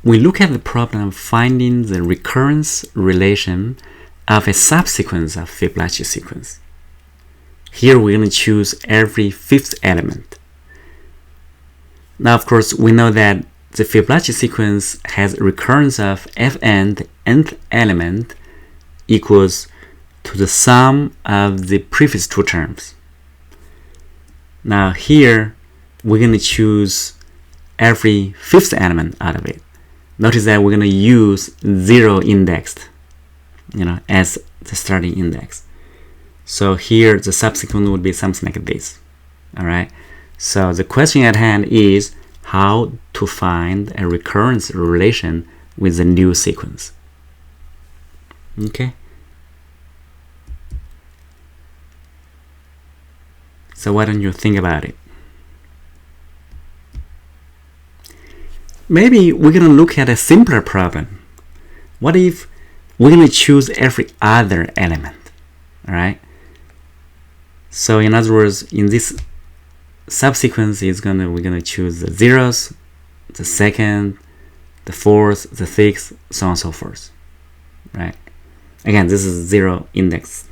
we look at the problem of finding the recurrence relation of a subsequence of Fibonacci sequence. Here we're going to choose every fifth element. Now, of course, we know that the Fibonacci sequence has a recurrence of fn, the nth element, equals to the sum of the previous two terms. Now here, we're going to choose every fifth element out of it. Notice that we're going to use 0 indexed, as the starting index. So here, the subsequent would be something like this. All right. So the question at hand is how to find a recurrence relation with the new sequence. Okay. So why don't you think about it? Maybe we're going to look at a simpler problem. What if we're going to choose every other element? All right. So in other words, in this subsequence we're gonna choose the zeros, the second, the fourth, the sixth, so on and so forth. Right? Again, this is 0 index.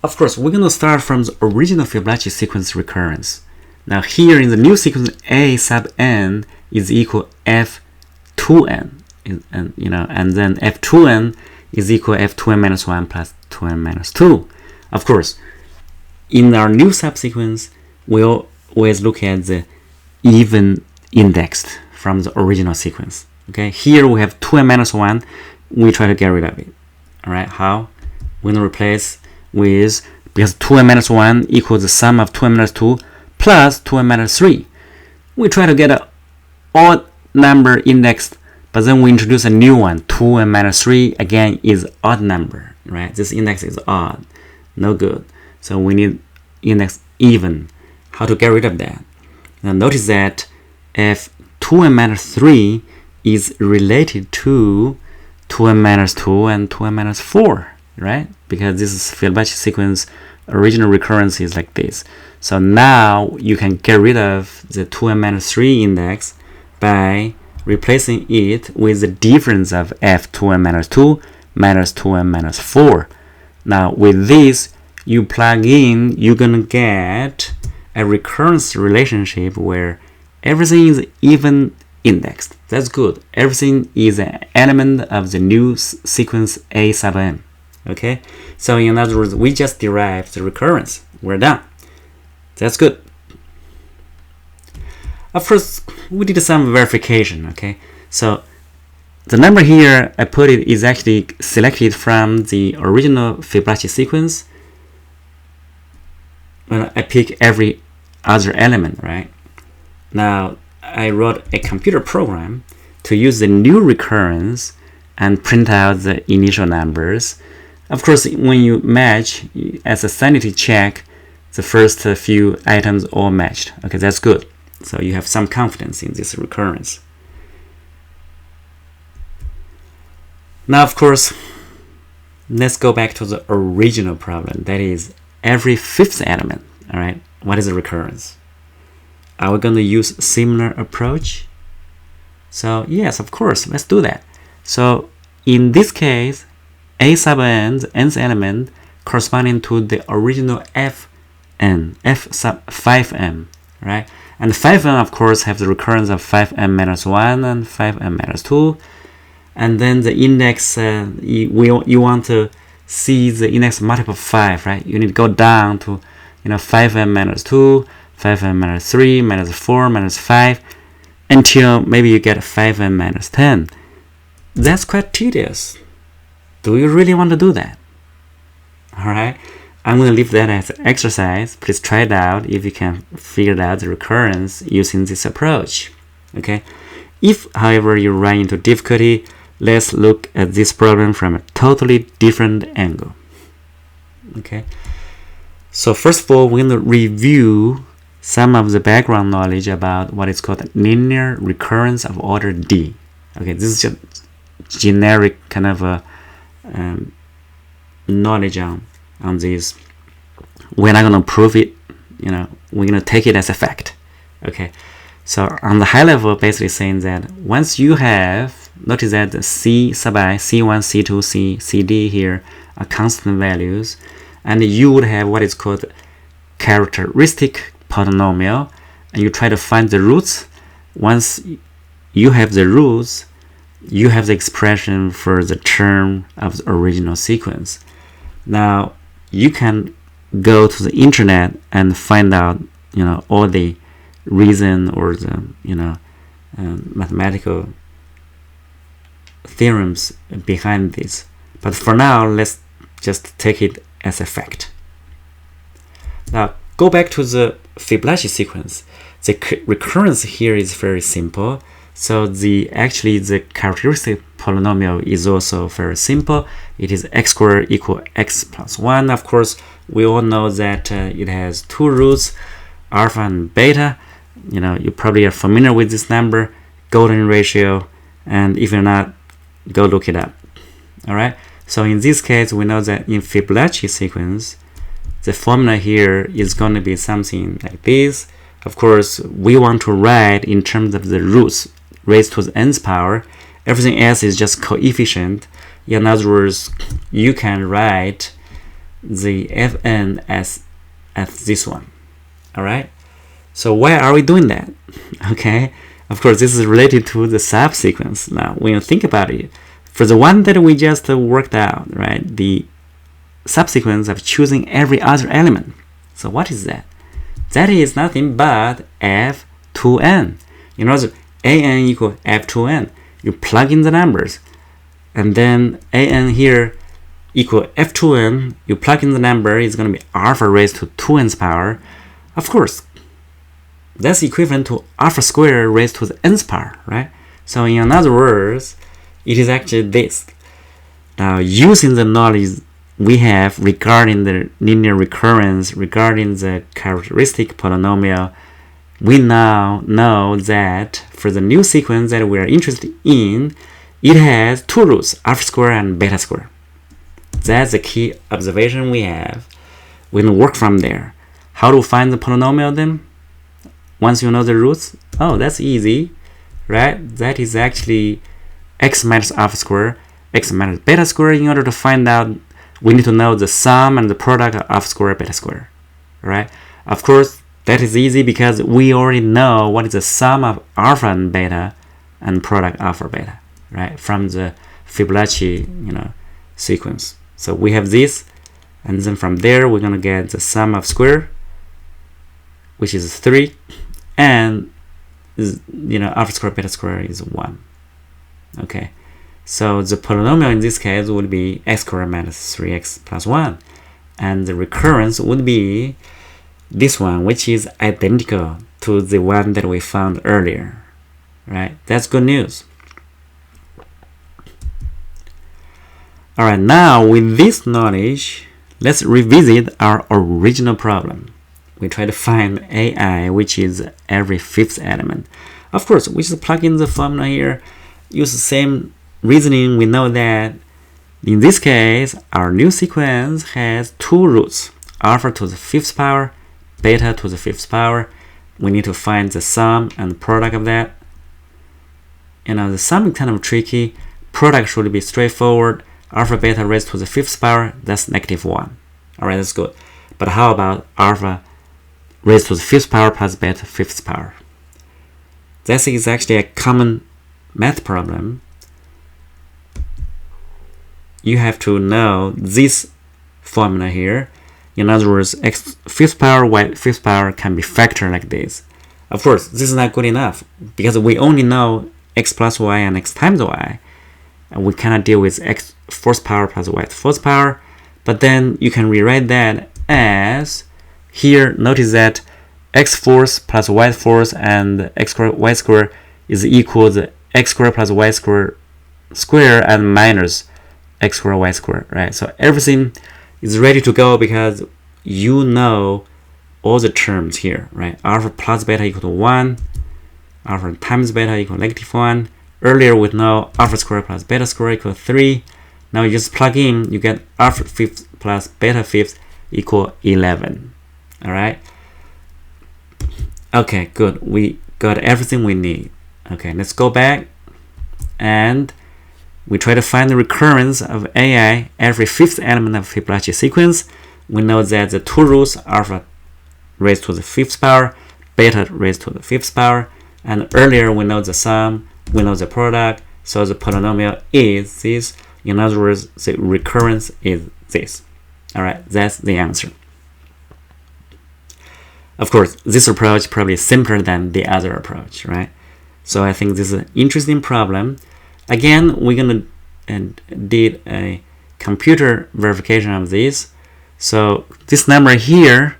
Of course, we're gonna start from the original Fibonacci sequence recurrence. Now here in the new sequence, a sub n is equal f2n, and then f2n is equal f2n minus 1 plus 2n minus 2. Of course, in our new subsequence, we'll always look at the even indexed from the original sequence. Okay, here we have 2n minus 1. We try to get rid of it. All right, how? We're going to replace with, because 2n minus 1 equals the sum of 2n minus 2 plus 2n minus 3. We try to get an odd number indexed, but then we introduce a new one. 2n minus 3 again is odd number, right? This index is odd, no good. So we need index even. How to get rid of that? Now notice that if 2n minus 3 is related to 2n minus 2 and 2n minus 4, right? Because this is Fibonacci sequence, original recurrence is like this. So now you can get rid of the 2n minus 3 index by replacing it with the difference of f2n minus 2 minus 2n minus 4. Now with this, you plug in, you're gonna get a recurrence relationship where everything is even indexed. That's good. Everything is an element of the new sequence a sub n. Okay? So in other words, we just derived the recurrence. We're done. That's good. Of course, we did some verification, okay? So the number here I put it is actually selected from the original Fibonacci sequence. When I pick every other element, right? Now I wrote a computer program to use the new recurrence and print out the initial numbers. Of course, when you match, as a sanity check, the first few items all matched. Okay, that's good. So you have some confidence in this recurrence. Now, of course, let's go back to the original problem. That is every fifth element. All right, what is a recurrence? Are we going to use similar approach? So yes, of course, let's do that. So in this case, a sub n, the nth element, corresponding to the original fn, f sub 5m, right? And 5n, of course, have the recurrence of 5n minus 1 and 5n minus 2. And then the index, you want to see the index multiple 5, right? You need to go down to 5n minus 2, 5n minus 3, minus 4, minus 5, until maybe you get 5n minus 10. That's quite tedious. Do you really want to do that? All right. I'm going to leave that as an exercise. Please try it out if you can figure out the recurrence using this approach. Okay. If, however, you run into difficulty, let's look at this problem from a totally different angle. Okay. So first of all, we're going to review some of the background knowledge about what is called linear recurrence of order D. Okay, this is just generic kind of a knowledge on this. We're not going to prove it, we're going to take it as a fact. Okay, so on the high level, basically saying that once you have, notice that the C sub I, C1, C2, CD here are constant values, and you would have what is called characteristic polynomial, and you try to find the roots. Once you have the roots, you have the expression for the term of the original sequence. Now you can go to the internet and find out, all the reason or the mathematical theorems behind this. But for now, let's just take it as a fact. Now go back to the Fibonacci sequence. The recurrence here is very simple. So the characteristic polynomial is also very simple. It is x squared equal x plus 1. Of course, we all know that it has two roots, alpha and beta. You probably are familiar with this number, golden ratio, and if you're not, go look it up. All right. So in this case, we know that in Fibonacci sequence, the formula here is going to be something like this. Of course, we want to write in terms of the roots raised to the nth power. Everything else is just coefficient. In other words, you can write the fn as this one. All right. So why are we doing that? Okay. Of course, this is related to the subsequence. Now, when you think about it, for the one that we just worked out, right, the subsequence of choosing every other element. So what is that? That is nothing but f2n. In other words, an equal f2n. You plug in the numbers, and then an here equal f2n. You plug in the number, it's going to be alpha raised to 2nth power. Of course, that's equivalent to alpha squared raised to the nth power, right? So in other words, it is actually this. Now, using the knowledge we have regarding the linear recurrence, regarding the characteristic polynomial, we now know that for the new sequence that we are interested in, it has two roots, alpha squared and beta squared. That's the key observation we have. We can work from there. How to find the polynomial then? Once you know the roots, that's easy, right? That is actually x minus alpha squared, x minus beta squared. In order to find out, we need to know the sum and the product of alpha squared, beta squared, right? Of course, that is easy because we already know what is the sum of alpha and beta and product alpha beta, right? From the Fibonacci, sequence. So we have this, and then from there we're gonna get the sum of square, which is 3, and alpha squared beta squared is 1. Okay, so the polynomial in this case would be x squared minus 3x plus 1, and the recurrence would be this one, which is identical to the one that we found earlier, right? That's good news. All right, now with this knowledge, let's revisit our original problem. We try to find AI, which is every fifth element. Of course, we just plug in the formula here, use the same reasoning. We know that in this case, our new sequence has two roots, alpha to the 5th power, beta to the 5th power. We need to find the sum and product of that. The sum is kind of tricky. Product should be straightforward. Alpha beta raised to the 5th power, that's -1. All right, that's good. But how about alpha raised to the 5th power plus beta 5th power? That is actually a common math problem. You have to know this formula here. In other words, x 5th power, y 5th power can be factored like this. Of course, this is not good enough because we only know x plus y and x times y. And we cannot deal with x 4th power plus y 4th power. But then you can rewrite that as, here, notice that x 4th plus y 4th and x squared y squared is equal to x squared plus y squared and minus x squared y squared, right? So everything is ready to go because you know all the terms here, right? Alpha plus beta equal to 1, alpha times beta equal to -1. Earlier we know alpha squared plus beta squared equal to 3. Now you just plug in, you get alpha 5th plus beta 5th equal 11. All right. Okay, good. We got everything we need. Okay, let's go back and we try to find the recurrence of AI every fifth element of Fibonacci sequence. We know that the two roots, alpha raised to the fifth power, beta raised to the fifth power, and earlier we know the sum, we know the product, so the polynomial is this. In other words, the recurrence is this. All right, that's the answer. Of course, this approach probably simpler than the other approach, right? So I think this is an interesting problem. Again, we're gonna did a computer verification of this. So this number here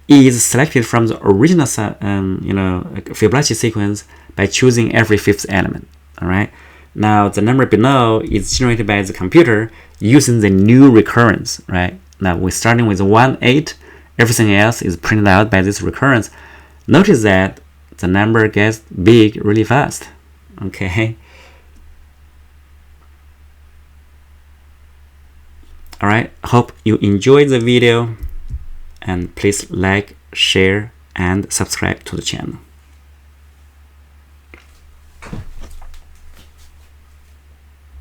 is selected from the original, Fibonacci sequence by choosing every fifth element. All right. Now the number below is generated by the computer using the new recurrence. Right. Now we're starting with 1, 8. Everything else is printed out by this recurrence. Notice that the number gets big really fast. Okay. All right. Hope you enjoyed the video, and please like, share, and subscribe to the channel.